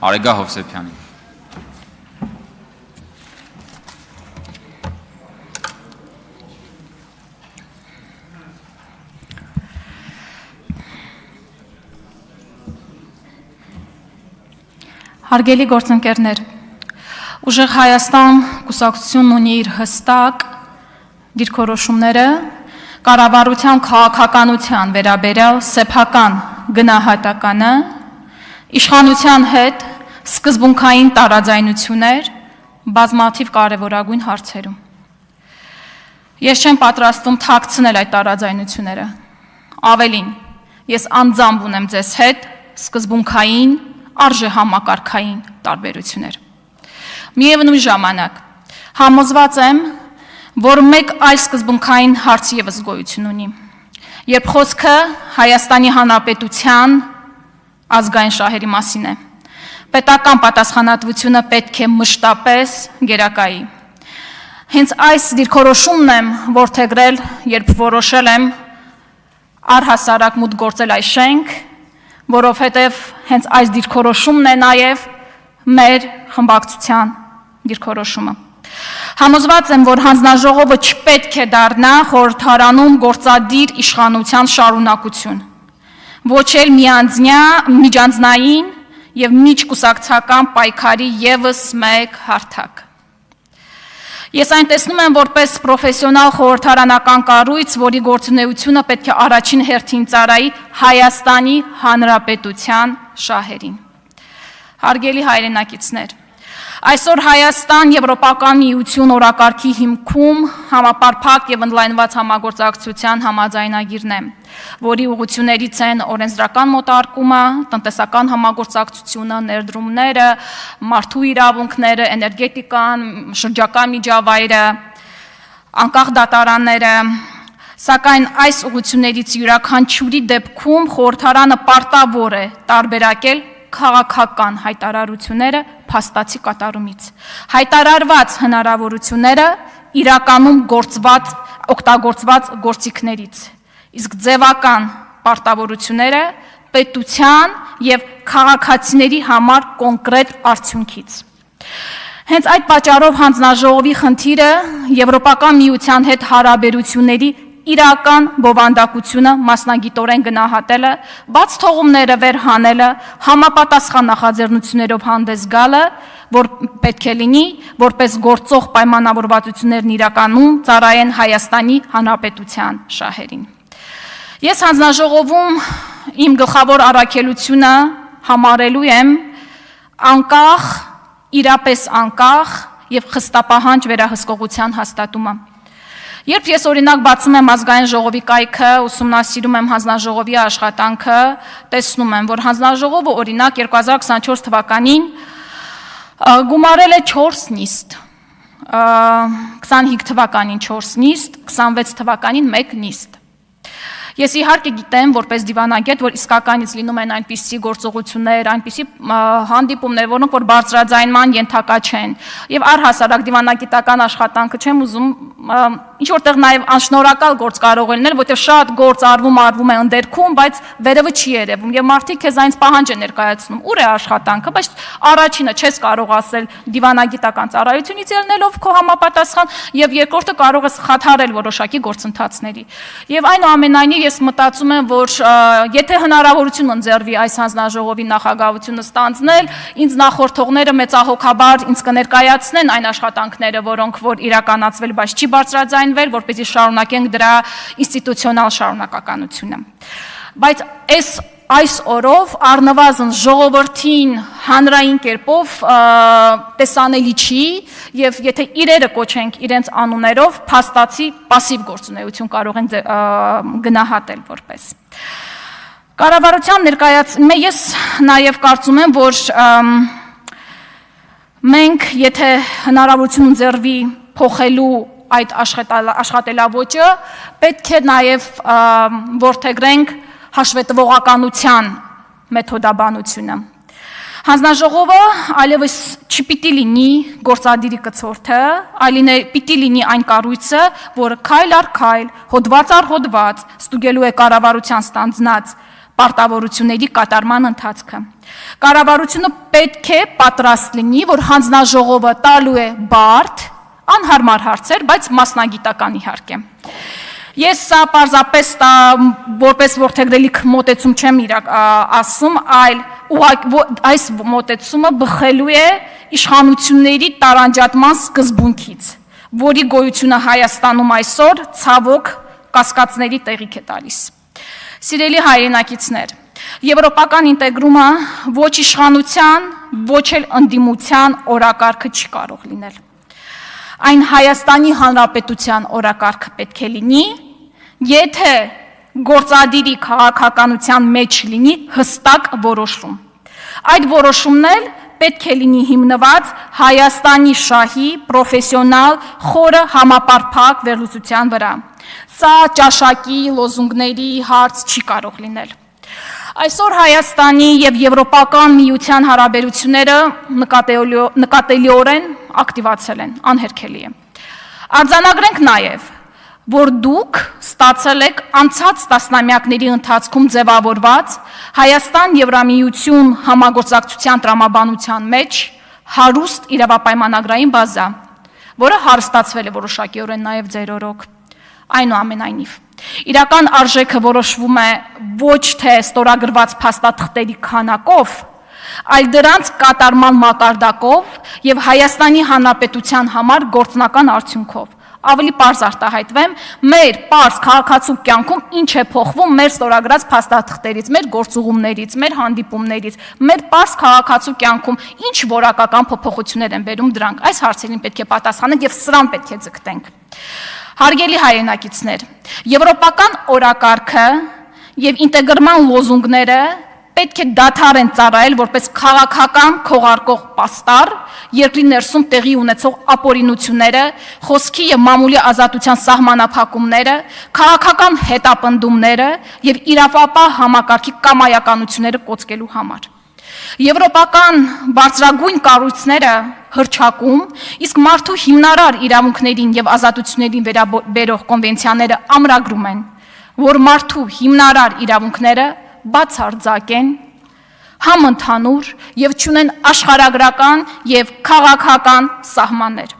Արեգա Հովսեփյանին։ Հարգելի գործընկերներ, Ուժեղ Հայաստան կուսակցությունն ունի իր հստակ դիրքորոշումները կառավարության քաղաքականության վերաբերյալ սեփական գնահատականը, իշխանության հետ սկզբունքային տարաձայնություններ բազմաթիվ կարևորագույն հարցերում։ Ես չեմ պատրաստվում թաքցնել այդ տարաձայնությունները, ավելին, ես անձամբ ունեմ ձեզ հետ սկզբունքային արժեհամակարգային տարբերություններ։ Միևնույն ժամանակ համոզված եմ, որ մեկ այլ սկզբունքային հարց ևս գոյություն ունի, երբ խոսքը Հայաստանի Հանրապետության ազգային շահերի մասին է։ Պետական պատասխանատվությունը պետք է մշտապես գերակայի։ Հենց այս դիրքորոշումն եմ որդեգրել, երբ որոշել եմ առհասարակ մուտք գործել այս շենք, որովհետև հենց այս դիրքորոշումն է նաև մեր խմբակցության դիրքորոշումը։ Համոզված եմ, որ հանձնաժողովը չպետք է դառնա խորհրդարանում գործադիր իշխանության շարունակություն, ոչ էլ միջանձնային և միջկուսակցական պայքարի ևս մեկ հարթակ։ Ես այն տեսնում եմ որպես պրոֆեսիոնալ խորհրդարանական կառույց, որի գործունեությունը պետք է առաջին հերթին ծառայի Հայաստանի Հանրապետության շահերին։ Հարգելի հայրենակիցներ, այսօր Հայաստան Եվրոպական միություն օրակարգի հիմքում համապարփակ և ընդլայնված համագործակցության համաձայնագիրն է, որի ուղղություններից են օրենսդրական մոտարկումը, տնտեսական համագործակցությունը, ներդրումները, մարդու իրավունքները, էներգետիկան, շրջակա միջավայրը, անկախ դատարանները, սակայն այս ուղղություններից յուրաքանչյուրի դեպքում խորհրդարանը պարտավոր է տարբերակել քաղաքական հայտարարությունները փաստացի կատարումից, հայտարարված հնարավորությունները իրականում օգտագործված գործիքներից, իսկ ձևական պարտավորությունները պետության և քաղաքացիների համար կոնկրետ արդյունքից։ Հենց այդ պատճառով հանձնաժողովի խնդիրը Եվրոպական միության հետ հարաբերությունների իրական բովանդակությունը մասնագիտորեն գնահատելը, բաց թողումները վերհանելը, համապատասխան նախաձեռնություններով հանդես գալը, որ պետք է լինի, որպես գործող պայմանավորվածություններն իրականում ծառայեն Հայաստանի Հանրապետության շահերին։ Ես հանձնաժողովում իմ գլխավոր առաքելությունը համարելու եմ անկախ, իրապես անկախ և խստապահանջ վերահսկողության հաստատումը։ Երբ ես օրինակ բացում եմ ազգային ժողովի կայքը, ուսումնասիրում եմ հանձնաժողովի աշխատանքը, տեսնում եմ, որ հանձնաժողովը օրինակ 2024 թվականին գումարել է 4 նիստ, 25 թվականին 4 նիստ, 26 թվականին 1 նիստ։ Ես իհարկե գիտեմ, որպես դիվանագետ, որ իսկականից լինում են այնպիսի գործողություններ, այնպիսի հանդիպումներ, որոնք որ բարձրաձայնման ենթակա չեն։ Եվ առհասարակ դիվանագիտական աշխատանքը չեմ ուզում ինչ-որտեղ նաև անշնորհակալ գործ կարող է լինել, որտեղ շատ գործ արվում է ընդերքում, բայց վերևը չի երևում։ Եվ մարդիկ քեզ այնց պահանջ են ներկայացնում, ուր է աշխատանքը, բայց առաջինը չես կարող ասել դիվանագիտական ծառայությունից ելնելով քո համապատասխան, եւ երկրորդը կարող ես խաթարել որոշակի գործընթացների։ Եվ այնուամենայնիվ ես մտածում եմ, որ եթե հնարավորություն ընձեռվի այս հանձնաժողովի նախագահությունը ստանձնել, ինձ նախորդողները մեծահոգաբար ինձ կներկայացնեն այն աշխատանքները, որոնք որ իրականացվել, բայց չի բարձրաձայնվել, որպեսզի շարունակենք դրա ինստիտուցիոնալ շարունակականությունը։ Բայց այս օրով առնվազն ժողովրդին հանրային կերպով տեսանելի չի, եւ եթե իրերը կոչենք իրենց անուններով, փաստացի պասիվ գործունեություն կարող են գնահատել որպես։ Կառավարության ես նաև կարծում եմ, որ մենք, եթե հնարավորություն ընձեռվի փոխելու այդ աշխատելավոճը, պետք է նաև որդեգրենք հաշվետվողականության մեթոդաբանությունը։ Հանձնաժողովը այլևս չպիտի լինի գործադիրի կցորդը, այլ պիտի լինի այն կառույցը, որը քայլ առ քայլ, հոդված առ հոդված ստուգելու է կառավարության ստանձնած պարտավորությունների կատարման ընթացքը։ Կառավարությունը պետք է պատրաստ լինի, որ հանձնաժողովը տալու է բարդ, անհարմար հարցեր, բայց մասնագիտական իհարկե։ Ես սա պարզապես որպես որդեգրելիք մոտեցում չեմ ասում, այլ այս մոտեցումը բխելու է իշխանությունների տարանջատման սկզբունքից, որի գոյությունը Հայաստանում այսօր ցավոք կասկածների տեղիք է տալիս։ Սիրելի հայրենակիցներ, եվրոպական ինտեգրումը ոչ իշխանության, ոչ էլ ընդդիմության օրակարգը չի կարող լինել։ Այն Հայաստանի Հանրապետության օրակարգը պետք է լինի, եթե գործադիրի քաղաքականության մեջ լինի հստակ որոշում։ Այդ որոշումն էլ պետք է լինի հիմնված Հայաստանի շահի պրոֆեսիոնալ խորը համապարփակ վերլուծության վրա։ Սա ճաշակի լոզունգների հարց չի կարող լինել։ Այսօր Հայաստանի եւ Եվրոպական միության հարաբերությունները նկատելիորեն ակտիվացել են, անհերքելի է։ Արձանագրենք նաեւ, որ դուք ստացել եք անցած տասնամյակների ընթացքում ձևավորված Հայաստան-Եվրամիություն համագործակցության տրամաբանության մեջ հարուստ իրավապայմանագրային բազա, որը հարստացվել է որոշակիորեն նաեւ ձեր օրոք։ Այնուամենայնիվ, իրական արժեքը որոշվում է ոչ թե ստորագրված փաստաթղթերի քանակով, այլ դրանց կատարման մակարդակով եւ Հայաստանի Հանրապետության համար գործնական արդյունքով։ Ավելի պարզ արտահայտվեմ, մեր պարզ քաղաքացու կյանքում ինչ է փոխվում մեր ստորագրած փաստաթղթերից, մեր գործուղումներից, մեր հանդիպումներից, մեր պարզ քաղաքացու կյանքում ինչ որակական փոփոխություններ են բերում դրանք։ Այս հարցերին պետք է պատասխանենք եւ սրան պետք է ձգտենք։ Հարգելի հայրենակիցներ, եվրոպական օրակարգը եւ ինտեգրման լոզունգները պետք է դադարեն ծառայել որպես քաղաքական քողարկող պաստառ երկրի ներսում տեղի ունեցող ապօրինությունները, խոսքի եւ մամուլի ազատության սահմանափակումները, քաղաքական հետապնդումները եւ իրավապահ համակարգի կամայականությունները կոծկելու համար։ Եվրոպական բարձրագույն կառույցները հռչակում, իսկ մարդու հիմնարար իրավունքներին եւ ազատություններին վերաբերող կոնվենցիաները ամրագրում են, որ մարդու հիմնարար իրավունքները բացարձակ են, համընդհանուր եւ չունեն աշխարհագրական եւ քաղաքական սահմաններ։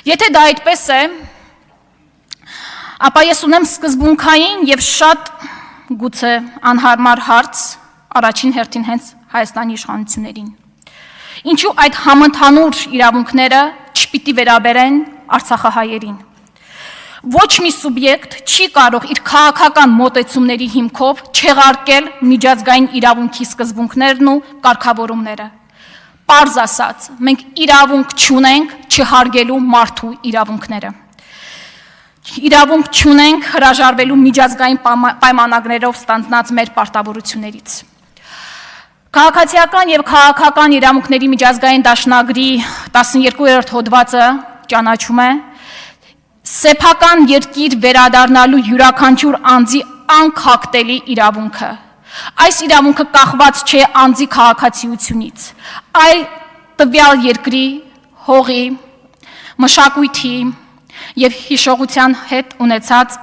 Եթե դա այդպես է, ապա ես ունեմ սկզբունքային եւ շատ գուցե անհարմար հարց առաջին հերթին հենց Հայաստանի իշխանություններին։ Ինչու այդ համընդհանուր իրավունքները չպիտի վերաբերեն արցախահայերին։ Ոչ մի սուբյեկտ չի կարող իր քաղաքական մոտեցումների հիմքով չեղարկել միջազգային իրավունքի սկզբունքներն ու կարգավորումները։ Պարզ ասած, մենք իրավունք չունենք չհարգելու մարդու իրավունքները։ Իրավունք չունենք հրաժարվելու միջազգային պայմանագրերով ստանձնած մեր պարտավորություններից։ Քաղաքացիական եւ քաղաքական իրավունքների միջազգային դաշնագրի 12-րդ հոդվածը ճանաչում է սեփական երկիր վերադառնալու յուրաքանչյուր անձի անքակտելի իրավունքը։ Այս իրավունքը կախված չէ անձի քաղաքացիությունից, այլ տվյալ երկրի, հողի, մշակույթի եւ հիշողության հետ ունեցած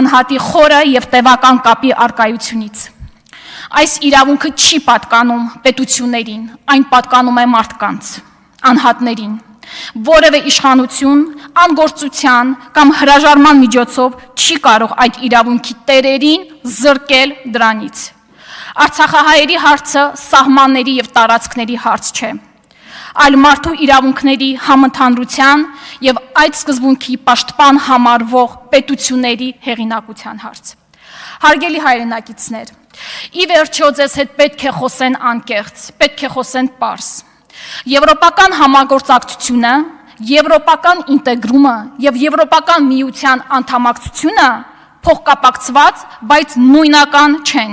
անհատի խորը եւ տևական կապի արկայությունից։ Այս իրավունքը չի պատկանում պետություններին, այն պատկանում է մարդկանց, անհատներին։ Որևէ իշխանություն անգործության կամ հրաժարման միջոցով չի կարող այդ իրավունքի տերերին զրկել դրանից։ Արցախահայերի հարցը սահմանների եւ տարածքների հարց չէ, այլ մարդու իրավունքների համընդհանրության եւ այդ սկզբունքի պաշտպան համարվող պետությունների հեղինակության հարց։ Հարգելի հայրենակիցներ, ի վերջո ձեզ հետ պետք է խոսեն անկեղծ, պետք է խոսեն պարզ։ Եվրոպական համագործակցությունը, եվրոպական ինտեգրումը եւ եվրոպական միության անդամակցությունը փոխկապակցված, բայց նույնական չեն։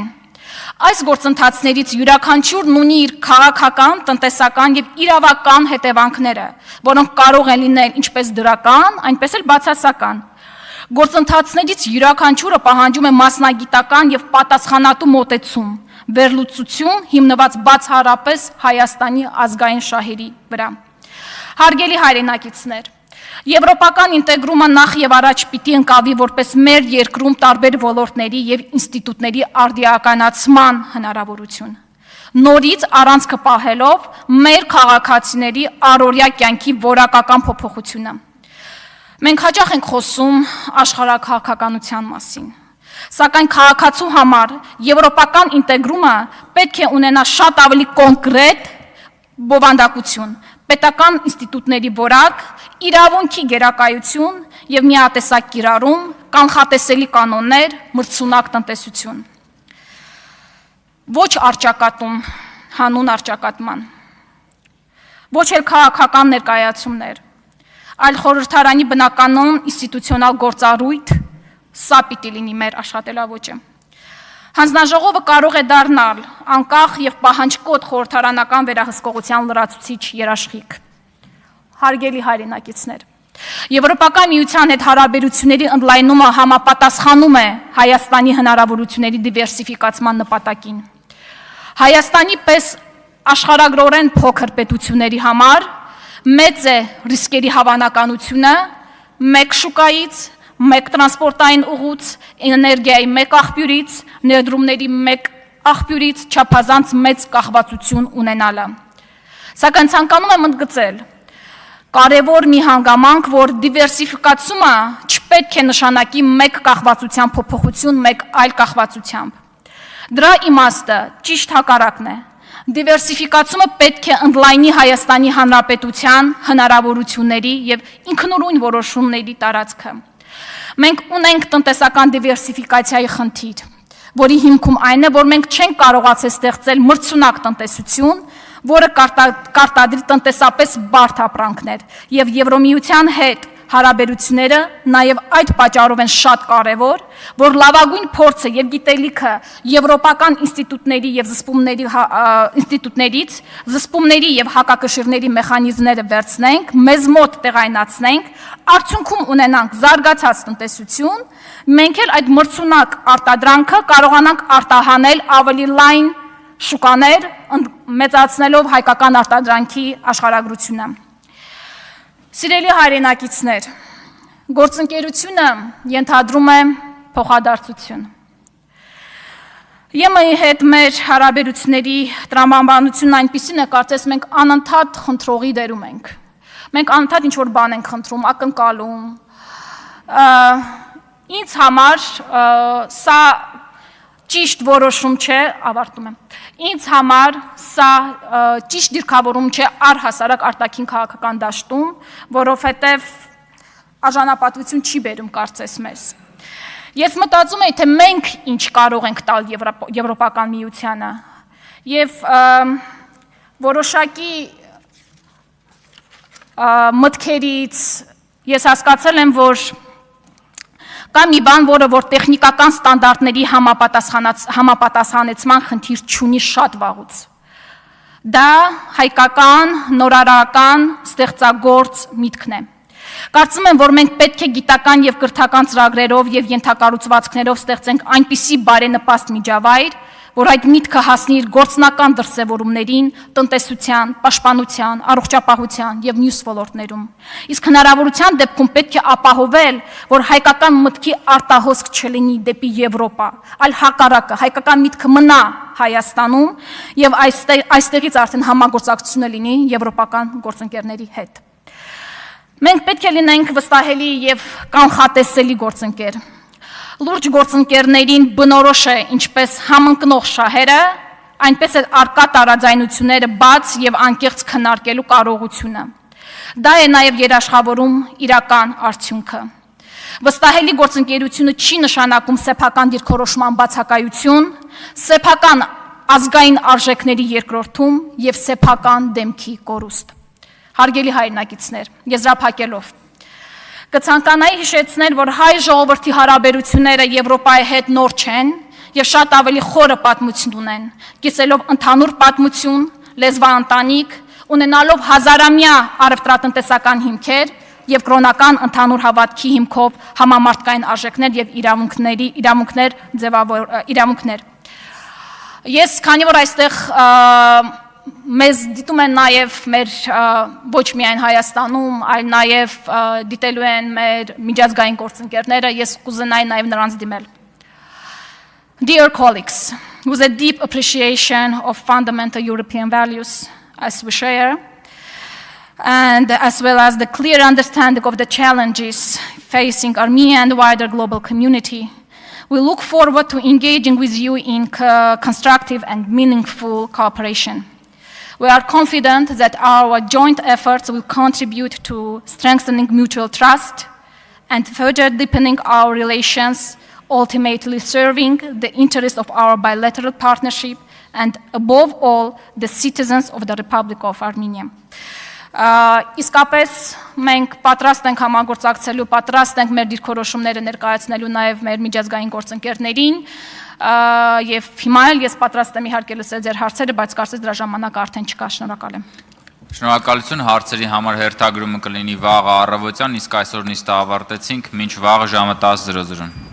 Այս գործընթացներից յուրաքանչյուրն ունի իր քաղաքական, տնտեսական եւ իրավական հետևանքները, որոնք կարող են լինել ինչպես դրական, այնպես էլ բացասական։ Գործընթացներից յուրաքանչյուրը պահանջում է մասնագիտական եւ պատասխանատու մոտեցում, վերլուծություն հիմնված բացառապես Հայաստանի ազգային շահերի վրա։ Հարգելի հայրենակիցներ, Եվրոպական ինտեգրումը նախ եւ առաջ պիտի ընկալվի որպես մեր երկրում տարբեր ոլորտների եւ ինստիտուտների արդիականացման հնարավորություն։ Նորից առանցքը պահելով մեր քաղաքացիների առօրյա կյանքի որակական փոփոխությունը։ Մենք հաճախ ենք խոսում աշխարհաքաղաքականության մասին, սակայն քաղաքացու համար եվրոպական ինտեգրումը պետք է ունենա շատ ավելի կոնկրետ բովանդակություն, պետական ինստիտուտների որակ, իրավունքի գերակայություն եւ միատեսակ կիրառում, կանխատեսելի կանոններ, մրցունակ տնտեսություն։ Ոչ արճակատում, հանուն արճակատման, ոչ էլ քաղաքական ներկայացումներ, այլ խորհրդարանի բնականon ինստիտուցիոնալ գործառույթ, սա պիտի լինի մեր աշխատելավոճը։ Հանձնաժողովը կարող է դառնալ անկախ եւ պահանջկոտ խորհրդարանական վերահսկողության լրացուցիչ երաշխիք։ Հարգելի հայրենակիցներ, Եվրոպական միության հետ հարաբերությունների ընդլայնումը համապատասխանում է Հայաստանի հնարավորությունների դիվերսիֆիկացման նպատակին։ Հայաստանի պես աշխարհագրորեն փոքր պետությունների համար մեծ է ռիսկերի հավանականությունը մեկ շուկայից, մեկ տրանսպորտային ուղուց, էներգիայի մեկ աղբյուրից, ներդրումների մեկ աղբյուրից չափազանց մեծ կախվածություն ունենալը։ Սակայն ցանկանում եմ ընդգծել, կարևոր մի հանգամանք, որ դիվերսիֆիկացումը չպետք է նշանակի մեկ կախվածության փոփոխություն մեկ այլ կախվածությամբ։ Դրա իմաստը ճիշտ հակառակն է։ Դիվերսիֆիկացումը պետք է ընդլայնի Հայաստանի Հանրապետության հնարավորությունների եւ ինքնուրույն որոշումների տարածքը։ Մենք ունենք տնտեսական դիվերսիֆիկացիայի խնդիր, որի հիմքում այն է, որ մենք չենք կարողացել ստեղծել մրցունակ տնտեսություն, որը կարտադրի տնտեսապես բարդ ապրանքներ, եւ Եվրոմիության հետ հարաբերությունները նաև այդ պատճառով են շատ կարևոր, որ լավագույն փորձը եւ գիտելիքը եվրոպական ինստիտուտների եւ զսպումների եւ հակակշիռների մեխանիզմները վերցնենք, մեզ մոտ տեղայնացնենք, արդյունքում ունենանք զարգացած տնտեսություն, մենք էլ այդ մրցունակ արտադրանքը կարողանանք արտահանել ավելի լայն շուկաներ, մեծացնելով հայկական արտադրանքի աշխարհագրությունը։ Սիրելի հայրենակիցներ, գործընկերությունը ենթադրում է փոխադարձություն։ ԵՄ-ի հետ մեր հարաբերությունների տրամաբանությունն այնպիսին է, կարծես մենք անընդհատ խնդրողի դերում ենք։ Մենք անընդհատ ինչ-որ բան ենք խնդրում, ակնկալում։ Ինձ համար սա ճիշտ որոշում չէ, ավարտում եմ։ Ինձ համար սա ճիշտ դիրքավորում չէ առհասարակ արտաքին քաղաքական դաշտում, որովհետև արժանապատվություն չի բերում կարծես մեզ։ Ես մտածում եմ, թե մենք ինչ կարող ենք տալ Եվրոպական միությանը եւ որոշակի մտքերից ես հասկացել եմ, որ կա մի բան, որ տեխնիկական ստանդարտների համապատասխանեցման խնդիր չունի շատ վաղուց։ Դա հայկական, նորարարական, ստեղծագործ միտքն է։ Կարծում եմ, որ մենք պետք է գիտական եւ կրթական ծրագրերով եւ ենթակառուցվածքներով ստեղծենք այնպիսի բարենպաստ միջավայր, որ այդ միտքը հասնի իր գործնական դրսևորումներին տնտեսության, պաշտպանության, առողջապահության եւ մյուս ոլորտներում։ Իսկ հնարավորության դեպքում պետք է ապահովել, որ հայկական մտքի արտահոսք չլինի դեպի Եվրոպա, այլ հակառակը, հայկական միտքը մնա Հայաստանում եւ այստեղից արդեն համագործակցությունը լինի եվրոպական գործընկերների հետ։ Մենք պետք է լինենք վստահելի եւ կանխատեսելի գործընկեր։ Լուրջ գործընկերներին բնորոշ է ինչպես համընկնող շահերը, այնպես էլ արկա տարաձայնությունները բաց եւ անկեղծ քննարկելու կարողությունը։ Դա է նաեւ երաշխավորում իրական արդյունքը։ Վստահելի գործընկերությունը չի նշանակում սեփական դիրքորոշման բացակայություն, սեփական ազգային արժեքների երկրորդում եւ սեփական դեմքի կորուստ։ Հարգելի հայրենակիցներ, եզրափակելով կցանկանայի հիշեցնել, որ հայ ժողովրդի հարաբերությունները Եվրոպայի հետ նոր չեն եւ շատ ավելի խորը պատմություն ունեն, կիսելով ընդհանուր պատմություն, լեզվաընտանիք, ունենալով հազարամյա առևտրատնտեսական հիմքեր եւ կրոնական ընդհանուր հավատքի հիմքով համամարտկային արժեքներ եւ իրավունքներ։ Ես քանի որ այստեղ մեզ դիտում են նաև մեր ոչ միայն Հայաստանում, այլ նաև դիտելու են մեր միջազգային գործընկերները, ես կուզենայի նաև նրանց դիմել։ Dear colleagues, with a deep appreciation of fundamental European values as we share, and as well as the clear understanding of the challenges facing Armenia and the wider global community, we look forward to engaging with you in constructive and meaningful cooperation. We are confident that our joint efforts will contribute to strengthening mutual trust and further deepening our relations, ultimately serving the interests of our bilateral partnership and, above all, the citizens of the Republic of Armenia. Իսկապես մենք պատրաստ ենք համագործակցելու, պատրաստ ենք մեր դիրքորոշումները ներկայացնելու նաև մեր միջազգային գործընկերներին եւ հիմա էլ ես պատրաստ եմ իհարկե լսել ձեր հարցերը, բայց կարծես դրա ժամանակը արդեն չկա։ Շնորհակալ եմ։ Շնորհակալություն, հարցերի համար հերթագրումը կլինի վաղը առավոտյան, իսկ այսօր նիստը ավարտեցինք, մինչ վաղը ժամը 10:00-ը։